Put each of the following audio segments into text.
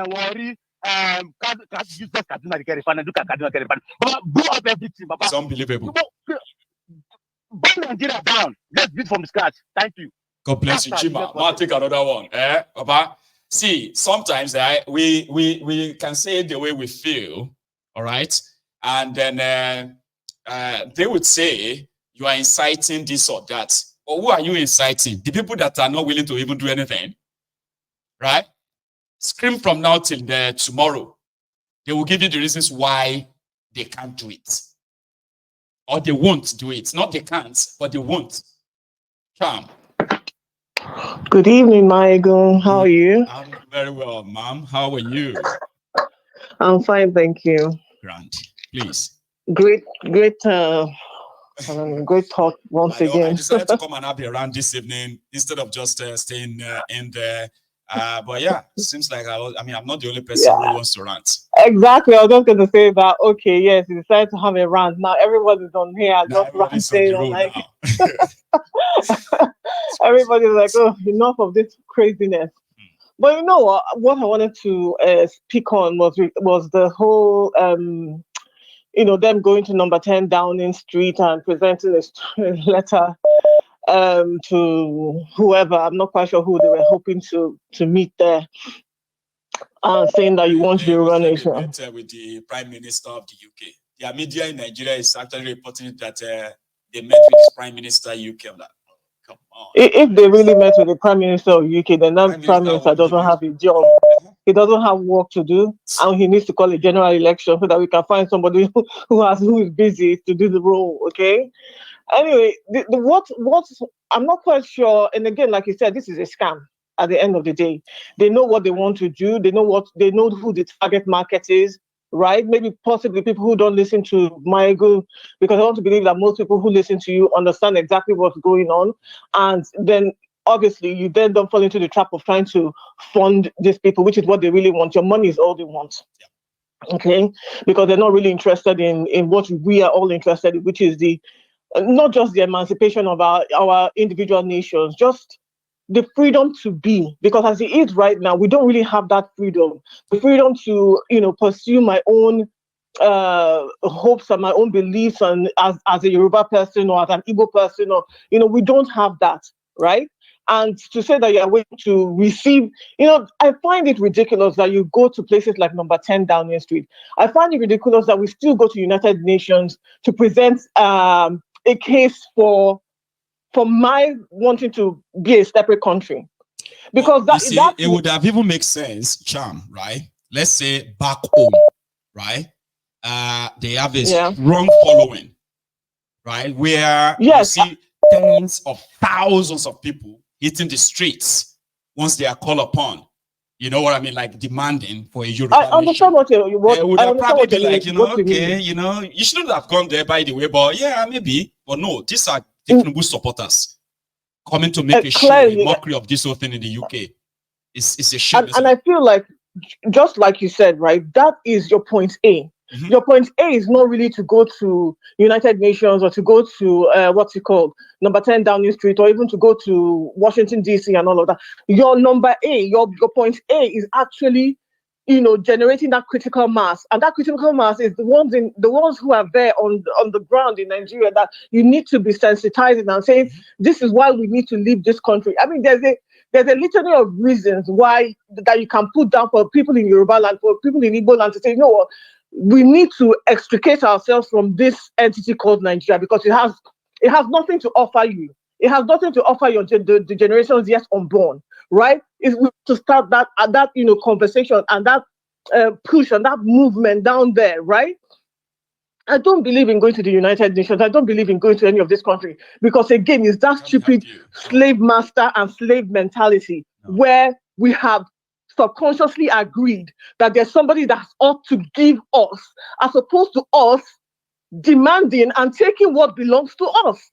worry, useless Kaduna get refund, look at Kaduna get refund. Blow up everything, Baba. It's unbelievable. Burn Nigeria down. Let's build from scratch. Thank you. God bless you, Chima. I'll take another one. Baba. See, sometimes we can say it the way we feel, all right? And then they would say you are inciting this or that. Or who are you inciting? The people that are not willing to even do anything, right? Scream from now till tomorrow. They will give you the reasons why they can't do it. Or they won't do it. Not they can't, but they won't. Charm. Good evening, Michael. How are you? I'm very well, ma'am. How are you? I'm fine, thank you. Grand. Please. Great talk once again. I decided to come and have you around this evening instead of just staying in there. But yeah, seems like I'm not the only person who wants to rant. Exactly. I was just going to say that. Okay, yes, you decided to have a rant. Now everybody's on here. Everybody's on the road now. Everybody's like, oh, enough of this craziness. But you know what? What I wanted to speak on was the whole, them going to number 10 Downing Street and presenting a letter to whoever. I'm not quite sure who they were hoping to meet there. Saying that you want to be running with the Prime Minister of the UK. The media in Nigeria is actually reporting that they met with the Prime Minister UK. Come on. If they really met with the Prime Minister of UK, then that Prime Minister doesn't have a job. He doesn't have work to do, and he needs to call a general election so that we can find somebody who is busy to do the role. Okay. Anyway, what I'm not quite sure. And again, like you said, this is a scam. At the end of the day, they know what they want to do. They know who the target market is, right? Maybe possibly people who don't listen to Michael, because I want to believe that most people who listen to you understand exactly what's going on. And then obviously you then don't fall into the trap of trying to fund these people, which is what they really want. Your money is all they want. Okay? Because they're not really interested in what we are all interested in, which is not just the emancipation of our individual nations, just the freedom to be, because as it is right now, we don't really have that freedom. The freedom to, pursue my own hopes and my own beliefs, and as a Yoruba person or as an Igbo person, or we don't have that, right? And to say that you're going to receive, I find it ridiculous that you go to places like number 10 Downing Street. I find it ridiculous that we still go to United Nations to present a case for my wanting to be a separate country, because it would have even make sense, Charm, right? Let's say back home, right? They have a strong following, right? Where you see tens of thousands of people hitting the streets once they are called upon. You know what I mean? Like demanding for a Yoruba nation. I understand what you would have probably be like, okay, you shouldn't have gone there, by the way, but yeah, maybe. But no, these are Tinubu supporters coming to make a mockery of this whole thing in the UK. It's a shame. And I feel like, just like you said, right, that is your point A. Mm-hmm. Your point A is not really to go to United Nations or to go to number 10 Downing Street, or even to go to Washington DC and all of that. Your number A, your point A is actually, generating that critical mass, and that critical mass is the ones who are there on the ground in Nigeria, that you need to be sensitizing and saying, this is why we need to leave this country. I mean, there's a litany of reasons why that you can put down for people in Yoruba land, for people in Igbo land, to say, you know what, we need to extricate ourselves from this entity called Nigeria, because it has nothing to offer you. It has nothing to offer the generations yet unborn, right? It's to start that conversation and that push and that movement down there, right? I don't believe in going to the United Nations. I don't believe in going to any of this country, because again, it's that stupid slave master and slave mentality where we have subconsciously agreed that there's somebody that's ought to give us, as opposed to us demanding and taking what belongs to us.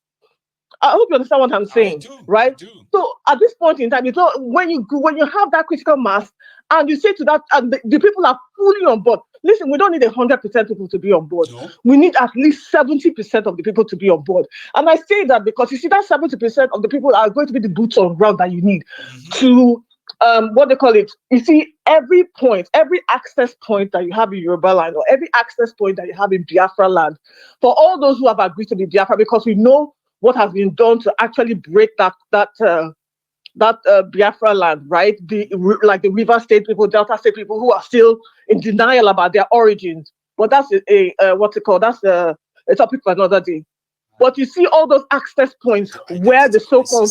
I hope you understand what I'm saying, right? So at this point in time, when you have that critical mass and you say to that, and the people are fully on board. Listen, we don't need 100% people to be on board. No. We need at least 70% of the people to be on board. And I say that because you see that 70% of the people are going to be the boots on ground that you need to what they call it. You see, every point, every access point that you have in Yoruba land, or every access point that you have in Biafra land, for all those who have agreed to be Biafra, because we know what has been done to actually break that Biafra land, right? Like the River State people, Delta State people who are still in denial about their origins. But that's what's it called? That's a topic for another day. But you see all those access points where the so-called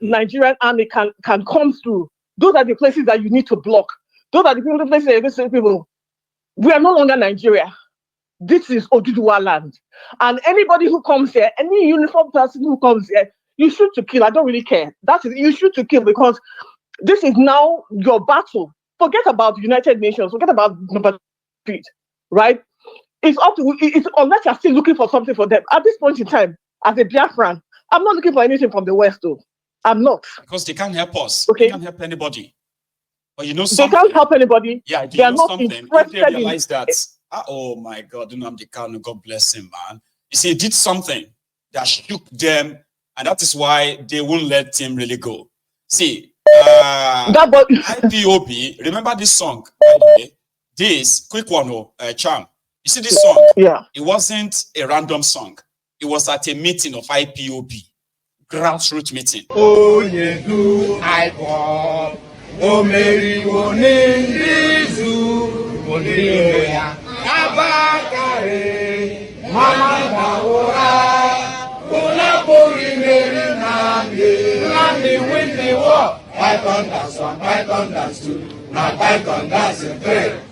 Nigerian army can come through. Those are the places that you need to block. Those are the places that you say, people, we are no longer Nigeria. This is Oduduwa land. And anybody who comes here, any uniformed person who comes here, you shoot to kill. I don't really care. You shoot to kill, because this is now your battle. Forget about United Nations. Forget about number 3, right? It's up to unless you're still looking for something for them. At this point in time, as a Biafran, I'm not looking for anything from the West, though. I'm not. Because they can't help us. Okay. They can't help anybody. But you know something? They can't help anybody. Yeah, they are not interested. If they realize that, oh my God, Nnamdi Kanu, God bless him, man. You see, he did something that shook them, and that is why they won't let him really go. See, IPOB, remember this song, by the way? This, quick one, Charm. You see this song? Yeah. It wasn't a random song. It was at a meeting of IPOB, grassroots meeting. Oh, you do IPOB. Oh, Mary, Abakare, Mama Baora, Unapuri Mary Nandi win the war. Python that's 1, Python that's 2, now Python that's 3.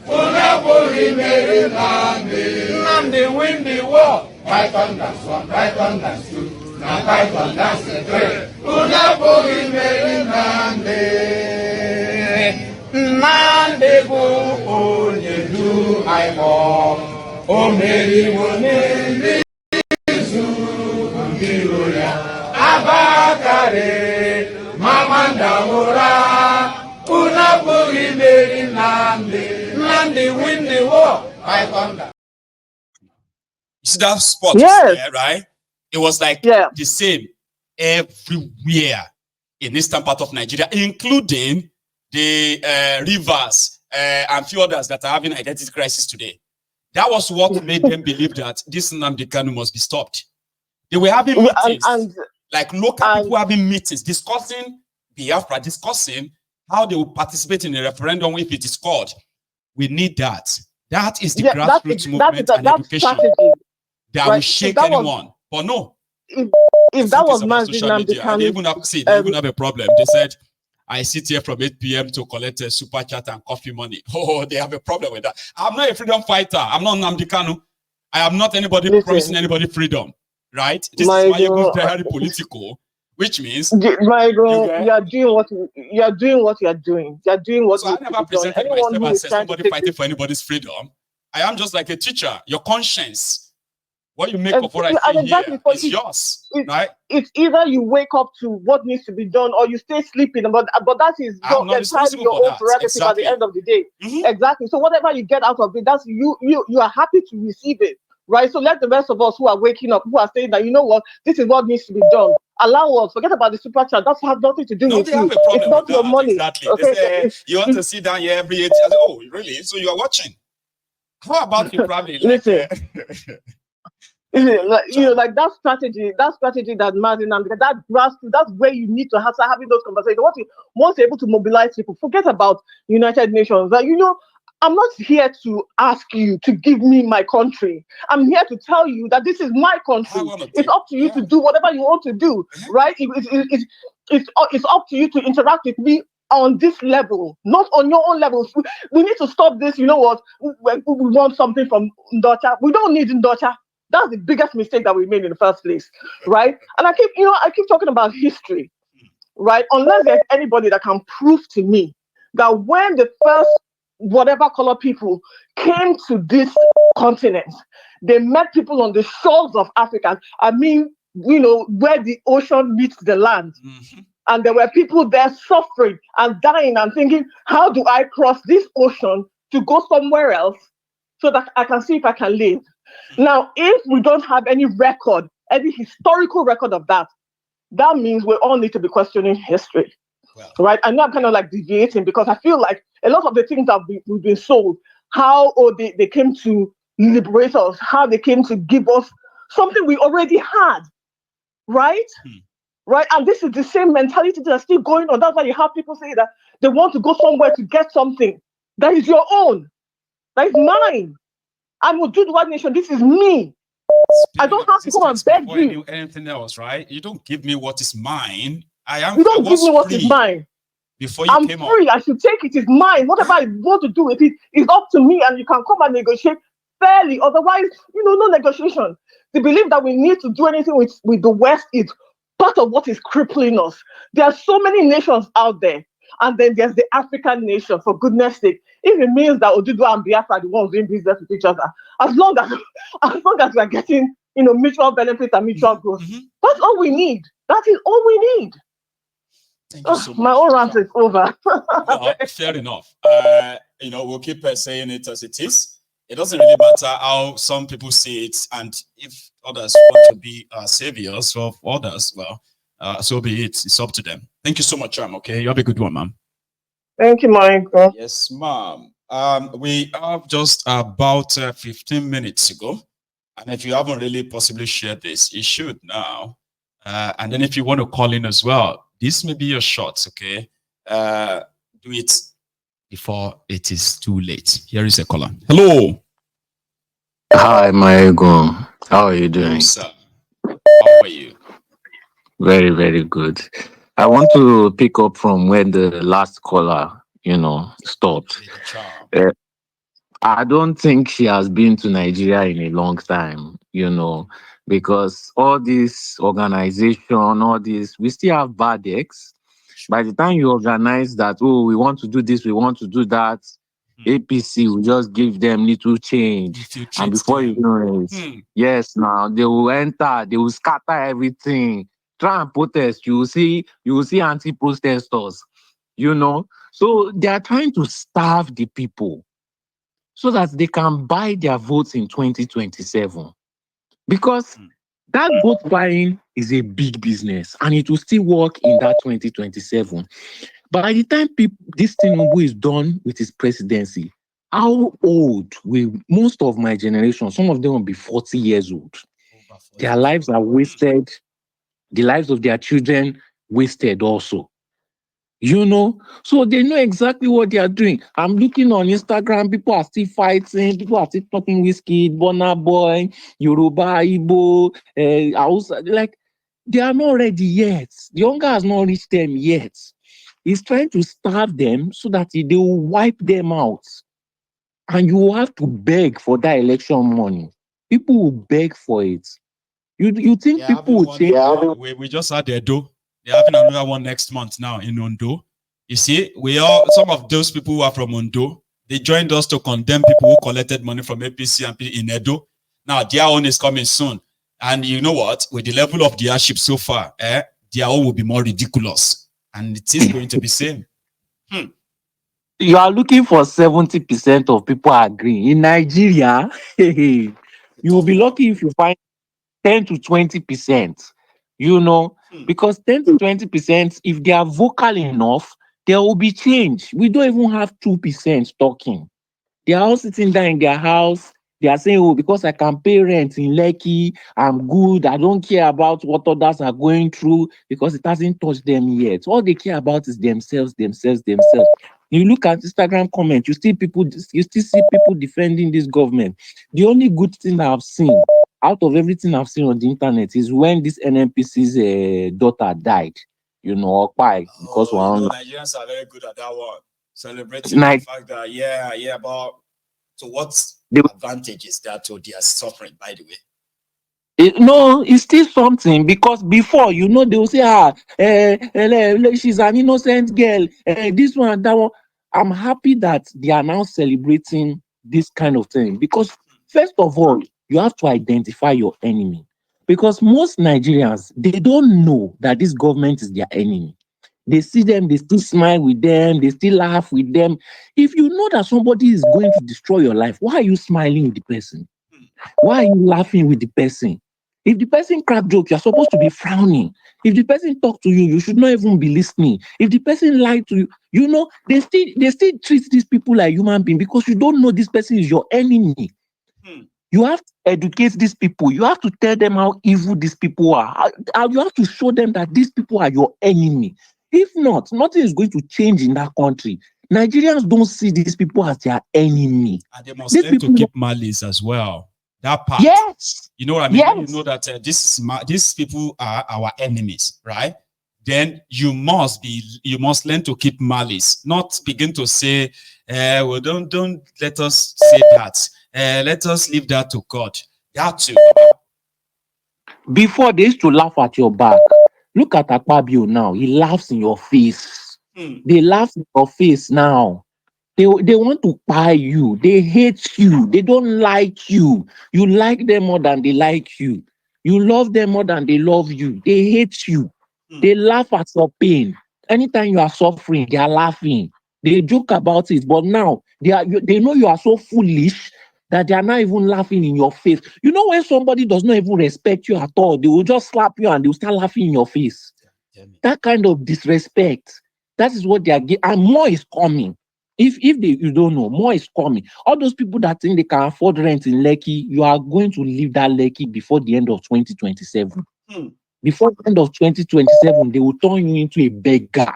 Unapuri Mary Nandi win the war. Python that's 1, Python that's 2, now Python that's 3. Unapuri Mary Nandi bu onye du aimo o meri woni zu ngiro ya Abakare mamanda ora unapuri meri Nandi win the war. I thunder. You see that spot there, right? It was like the same everywhere in eastern part of Nigeria, including the rivers and few others that are having identity crisis today. That was what made them believe that this Nnamdi Kanu must be stopped. They were having meetings, like local people having meetings, discussing Biafra, discussing how they will participate in a referendum if it is called. We need that. That is the grassroots movement and education that will shake anyone. But no. If that was Nnamdi Kanu, they even have a problem. They said, I sit here from 8 p.m. to collect a super chat and coffee money. Oh, they have a problem with that. I'm not a freedom fighter. I'm not Nnamdi Kanu. I am not anybody promising anybody freedom. Right? This is why you go very political, which means you are doing what you are doing. You are doing what. So I never presented myself as somebody fighting for anybody's freedom. I am just like a teacher. Your conscience. What you make of what I say here is yours, right? It's either you wake up to what needs to be done or you stay sleeping. But that is entirely your own prerogative at the end of the day. Exactly. So whatever you get out of it, that's you are happy to receive it, right? So let the rest of us who are waking up, who are saying that, you know what, this is what needs to be done. Allow us. Forget about the super chat. That has nothing to do with you. It's not your money. Exactly. Okay? They say, you want to sit down here every 8 years. Oh, really? So you are watching? How about you probably? Listen. Like that strategy that Martin and that grassroots, that's where you need to start having those conversations. Once you're able to mobilize people, forget about United Nations. Like, I'm not here to ask you to give me my country. I'm here to tell you that this is my country. It's up to you to do whatever you want to do, right? It's up to you to interact with me on this level, not on your own levels. We need to stop this. You know what? We want something from Ndocha. We don't need Ndocha. That's the biggest mistake that we made in the first place, right? And I keep talking about history, right? Unless there's anybody that can prove to me that when the first whatever color people came to this continent, they met people on the shores of Africa. I mean, where the ocean meets the land. And there were people there suffering and dying and thinking, how do I cross this ocean to go somewhere else so that I can see if I can live? Now, if we don't have any record, any historical record of that, that means we all need to be questioning history. right? I know I'm kind of like deviating because I feel like a lot of the things that we've been sold, how they came to liberate us, how they came to give us something we already had, right? Right? And this is the same mentality that's still going on. That's why you have people say that they want to go somewhere to get something that is your own, that is mine. I'm a do the white nation. This is me. I don't have to come and beg you. Anything else, right? You don't give me what is mine. You don't give me what is mine. Before you came free. I should take it. It's mine. Whatever I want to do with it is up to me, and you can come and negotiate fairly. Otherwise, no negotiation. The belief that we need to do anything with the West is part of what is crippling us. There are so many nations out there, and then there's the African nation. For goodness sake, if it means that Oduduwa and Biafra are the ones doing business with each other, as long as we are getting mutual benefit and mutual growth, that's all we need. That is all we need. Thank you so much. My own rant is over. Fair enough. We'll keep saying it as it is. It doesn't really matter how some people see it, and if others want to be saviors of others, well, so be it. It's up to them. Thank you so much, okay? You have a good one, ma'am. Thank you, Michael. Yes, ma'am. We have just about 15 minutes to go, and if you haven't really possibly shared this, you should now. And then if you want to call in as well, this may be your shot, okay? Do it before it is too late. Here is a caller. Hello. Hi, Michael. How are you doing? Hello, sir. How are you? Very, very good. I want to pick up from when the last caller, stopped. I don't think she has been to Nigeria in a long time, because all this organization, all this, we still have bad eggs. By the time you organize that, we want to do this, we want to do that, APC will just give them little change. And before you know it, yes, now they will enter, they will scatter everything. Try and protest, you will see anti-protesters, So they are trying to starve the people so that they can buy their votes in 2027. Because that vote buying is a big business and it will still work in that 2027. By the time this Tinubu is done with his presidency, how old will most of my generation, some of them will be 40 years old. Their lives are wasted. The lives of their children wasted also. So they know exactly what they are doing. I'm looking on Instagram, people are still fighting, people are still talking whiskey, Burna Boy, Yoruba, Igbo, Hausa. Like, they are not ready yet. The hunger has not reached them yet. He's trying to starve them so that they will wipe them out. And you will have to beg for that election money. People will beg for it. You think people will change? We just had the Edo. They're having another one next month now in Ondo. You see, some of those people who are from Ondo, they joined us to condemn people who collected money from APC and in Edo. Now their own is coming soon. And you know what? With the level of the airship so far, their own will be more ridiculous. And it is going to be same. You are looking for 70% of people agreeing. In Nigeria, you will be lucky if you find 10 to 20%. Because 10 to 20%, if they are vocal enough, there will be change. We don't even have 2% talking. They are all sitting there in their house. They are saying, because I can pay rent in Lekki, I'm good. I don't care about what others are going through because it hasn't touched them yet. All they care about is themselves. You look at Instagram comments, you still see people defending this government. The only good thing I've seen out of everything I've seen on the internet is when this NNPC's daughter died, Okpai. Because Nigerians are very good at that one. Celebrating the fact that, but so what's the advantage is that they are suffering, by the way? It's still something because before, they will say, she's an innocent girl, this one and that one. I'm happy that they are now celebrating this kind of thing because, first of all, you have to identify your enemy because most Nigerians, they don't know that this government is their enemy. They see them, they still smile with them, they still laugh with them. If you know that somebody is going to destroy your life, why are you smiling with the person? Why are you laughing with the person? If the person crack joke, you're supposed to be frowning. If the person talk to you, you should not even be listening. If the person lie to you, you know, they still treat these people like human beings because you don't know this person is your enemy. You have to educate these people. You have to tell them how evil these people are. You have to show them that these people are your enemy. If not, nothing is going to change in that country. Nigerians don't see these people as their enemy. And they must These learn to people, keep malice as well. That part. yes, You know what I mean? yes. You know that these people are our enemies, right? Then you must learn to keep malice, not begin to say, well, don't let us say that. Let us leave that to God. That too. Before they used to laugh at your back. Look at Akpabio now. He laughs in your face. They laugh in your face now. They want to buy you. They hate you. They don't like you. You like them more than they like you. You love them more than they love you. They hate you. They laugh at your pain. Anytime you are suffering, they are laughing. They joke about it. But now they know you are so foolish that they are not even laughing in your face. You know, when somebody does not even respect you at all, they will just slap you and they will start laughing in your face. That kind of disrespect, that is what they are getting. And more is coming. If you don't know, more is coming. All those people that think they can afford rent in Lekki, you are going to leave that Lekki before the end of 2027. Before the end of 2027, they will turn you into a beggar.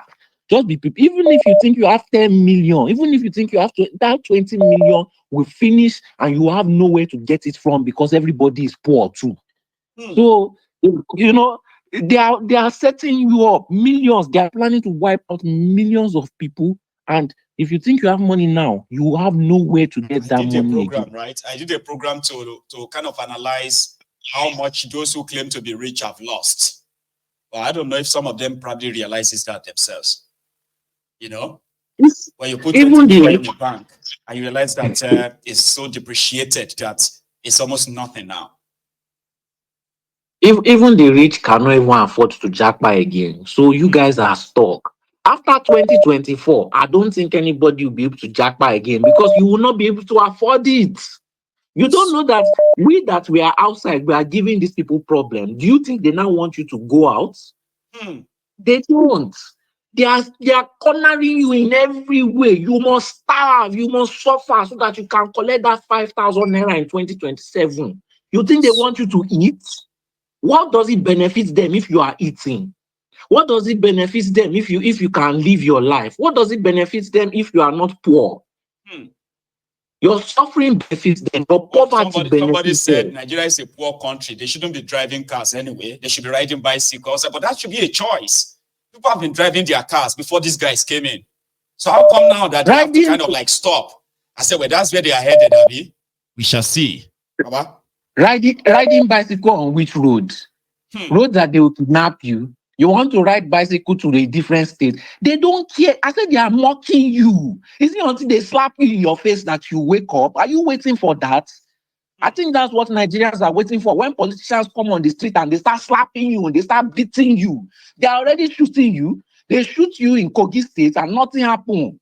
Just be people. Even if you think you have 10 million, even if you think you have that 20 million will finish and you have nowhere to get it from because everybody is poor too. So, you know, they are setting you up millions. They are planning to wipe out millions of people. And if you think you have money now, you have nowhere to get that money again. Right? I did a program to kind of analyze how much those who claim to be rich have lost. Well, I don't know if some of them probably realizes that themselves. You know, when you put 20 million in the bank and you realize that it's so depreciated that it's almost nothing now. If even the rich cannot even afford to jackpot again, so you guys are stuck. After 2024, I don't think anybody will be able to jackpot again because you will not be able to afford it. You don't know that we are outside, we are giving these people problem. Do you think they now want you to go out? They don't. They are cornering you in every way. You must starve, you must suffer so that you can collect that 5,000 naira in 2027. You think they want you to eat? What does it benefit them if you are eating? What does it benefit them if you can live your life? What does it benefit them if you are not poor? Your suffering benefits them, your poverty benefits somebody said them. Nigeria is a poor country. They shouldn't be driving cars anyway. They should be riding bicycles. But that should be a choice. People have been driving their cars before these guys came in. So how come now that they have to kind of like stop? I said, well, that's where they are headed, Abby. We shall see. Riding bicycle on which road? Road that they will kidnap you. You want to ride bicycle to a different state. They don't care. I said they are mocking you. It's not until they slap you in your face that you wake up. Are you waiting for that? I think that's what Nigerians are waiting for. When politicians come on the street and they start slapping you and they start beating you, they are already shooting you. They shoot you in Kogi State and nothing happens.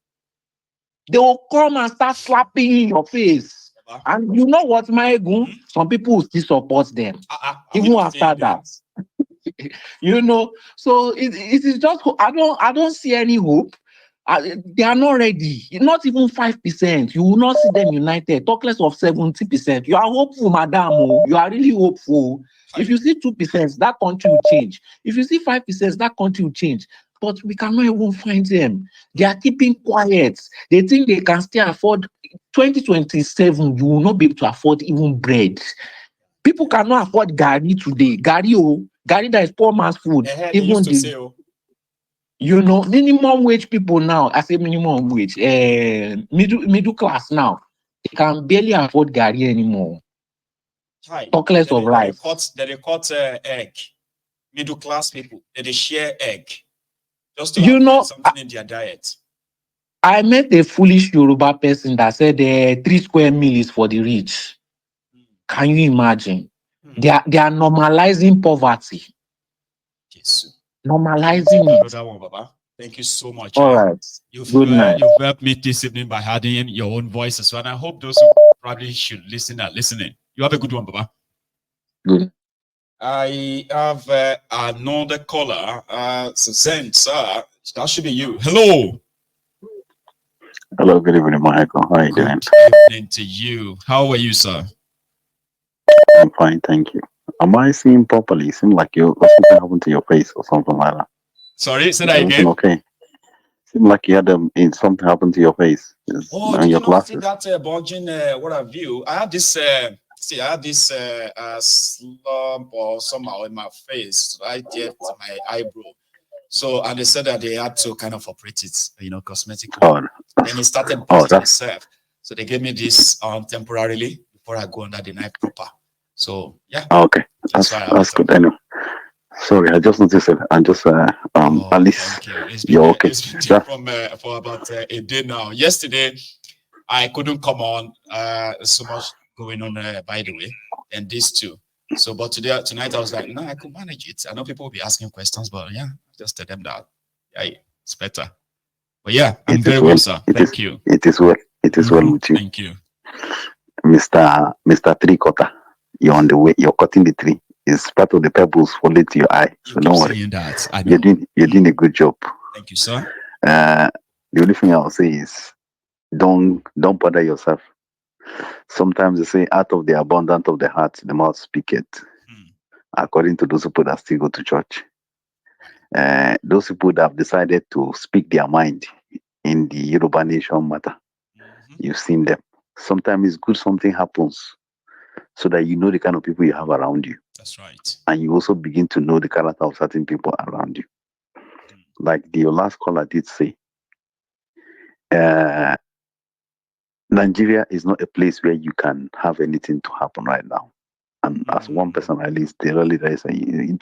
They will come and start slapping you in your face. And you know what, my gun? Some people will still support them. Even after that. You know, so it is just I don't see any hope. They are not ready. Not even 5%. You will not see them united. Talk less of 70%. You are hopeful, madam. You are really hopeful. If you see 2%, that country will change. If you see 5%, that country will change. But we cannot even find them. They are keeping quiet. They think they can still afford 2027. You will not be able to afford even bread. People cannot afford Gari today. Gari that is poor man's food. Even you know, minimum wage people now, I say minimum wage, middle class now, they can barely afford Gari anymore. Talk less of rice. They cut egg. Middle class people, they share egg. Just to have something in their diet. I met a foolish Yoruba person that said 3 square meals is for the rich. Can you imagine? They are normalizing poverty. Yes. Normalizing it. Another one, Baba. Thank you so much. All right. You've helped me this evening by adding your own voice as well. And I hope those who probably should listen are listening. You have a good one, Baba. Good. I have another caller. Zen, sir. That should be you. Hello. Hello, good evening, Michael. How are you doing? Good evening to you. How are you, sir? I'm fine, thank you. Am I seeing properly? It seems like something happened to your face or something like that. Sorry, say Is that everything again. okay? Seems like you had something happened to your face. Oh, On did your you not see glasses. that bulging? What have you? I had this. See, I had this slump or somehow in my face right here to my eyebrow. So, and they said that they had to kind of operate it, cosmetically. Oh, Then it started building itself. So they gave me this temporarily before I go under the knife proper. So yeah. Okay, that's good. Anyway, sorry, I just noticed it. And just at least thank you. You're okay. It's been there for about a day now. Yesterday, I couldn't come on. So much going on, by the way, and these two. So, but tonight, I was like, no, I could manage it. I know people will be asking questions, but yeah, just tell them that it's better. But yeah, I'm very well, sir. Thank you. It is well. It is well with you. Thank you, Mr. Tree Cutter. You're on the way. You're cutting the tree. It's part of the pebbles falling to your eye. So don't worry. That. I know. You're doing a good job. Thank you, sir. The only thing I'll say is don't bother yourself. Sometimes they say, out of the abundance of the heart, the mouth speaketh. According to those people that still go to church. Those people that have decided to speak their mind in the Yoruba nation matter. You've seen them. Sometimes it's good something happens so that you know the kind of people you have around you. That's right. And you also begin to know the character of certain people around you. Like your last caller did say, Nigeria is not a place where you can have anything to happen right now. And as one person, at least, they really say you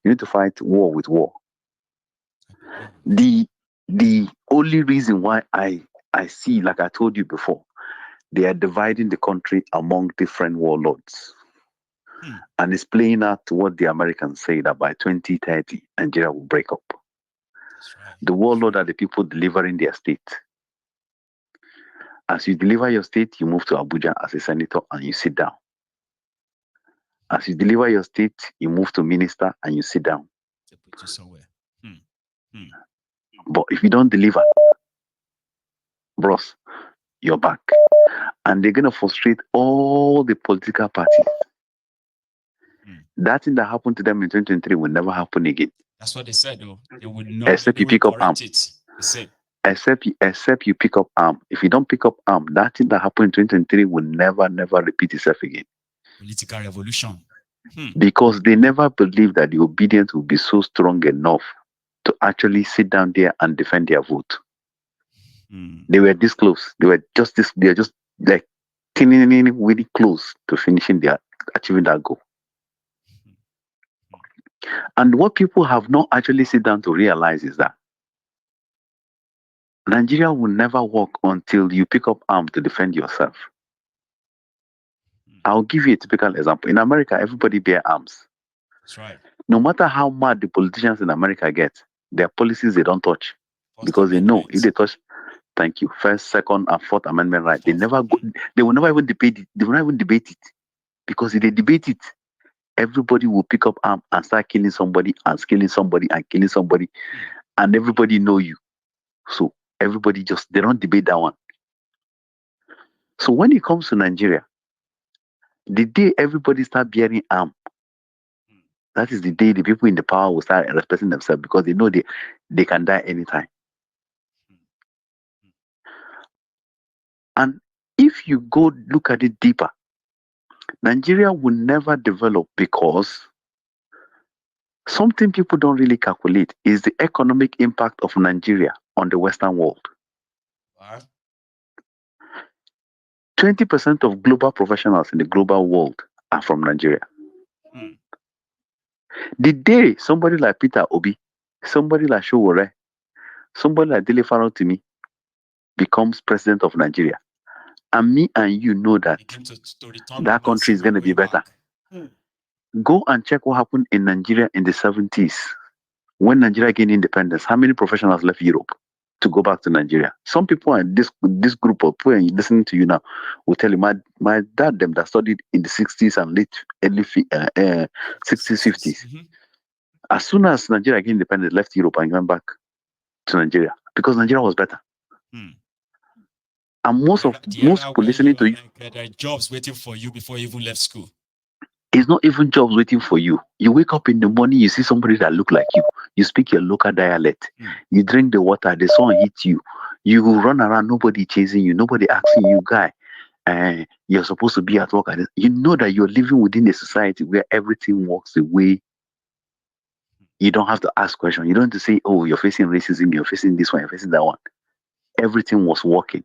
need to fight war with war. The only reason why I see, like I told you before, they are dividing the country among different warlords. And it's playing out what the Americans say that by 2030, Nigeria will break up. Right. The warlord are the people delivering their state. As you deliver your state, you move to Abuja as a senator and you sit down. As you deliver your state, you move to minister and you sit down. They put you somewhere. But if you don't deliver, bros, you're back. And they're going to frustrate all the political parties. That thing that happened to them in 2023 will never happen again. That's what they said, though. They would not. Except you pick up arm. Except you pick up arm. If you don't pick up arm, that thing that happened in 2023 will never repeat itself again. Political revolution. Because they never believed that the obedience would be so strong enough to actually sit down there and defend their vote. They were this close. They are just like really close to achieving that goal. And what people have not actually sit down to realize is that Nigeria will never work until you pick up arms to defend yourself. I'll give you a typical example. In America, everybody bear arms. That's right. No matter how mad the politicians in America get, their policies they don't touch. Because they know if they touch, thank you, First, Second, and Fourth Amendment right, they will never even debate it. They will not even debate it. Because if they debate it, everybody will pick up arms and start killing somebody and killing somebody and killing somebody. And everybody know you. So everybody they don't debate that one. So when it comes to Nigeria, the day everybody start bearing arms, that is the day the people in the power will start respecting themselves because they know they can die anytime. And if you go look at it deeper, Nigeria will never develop because something people don't really calculate is the economic impact of Nigeria on the Western world. 20% of global professionals in the global world are from Nigeria. The day somebody like Peter Obi, somebody like Showore, somebody like Dele Farotimi becomes president of Nigeria, and me and you know that that country is going to be better. Go and check what happened in Nigeria in the 70s. When Nigeria gained independence, how many professionals left Europe? to go back to Nigeria. Some people and this group of people listening to you now will tell you, my dad them that studied in the 60s and early 60s, 50s. Mhm. As soon as Nigeria became independent, left Europe and went back to Nigeria because Nigeria was better. Hmm. And most people listening to you, there are jobs waiting for you before you even left school. it's not even jobs waiting for you. You wake up in the morning, you see somebody that look like you. You speak your local dialect. You drink the water, the sun hits you. You run around, nobody chasing you, nobody asking you, guy, you're supposed to be at work. You know that you're living within a society where everything works the way. You don't have to ask questions. You don't have to say, oh, you're facing racism, you're facing this one, you're facing that one. Everything was working.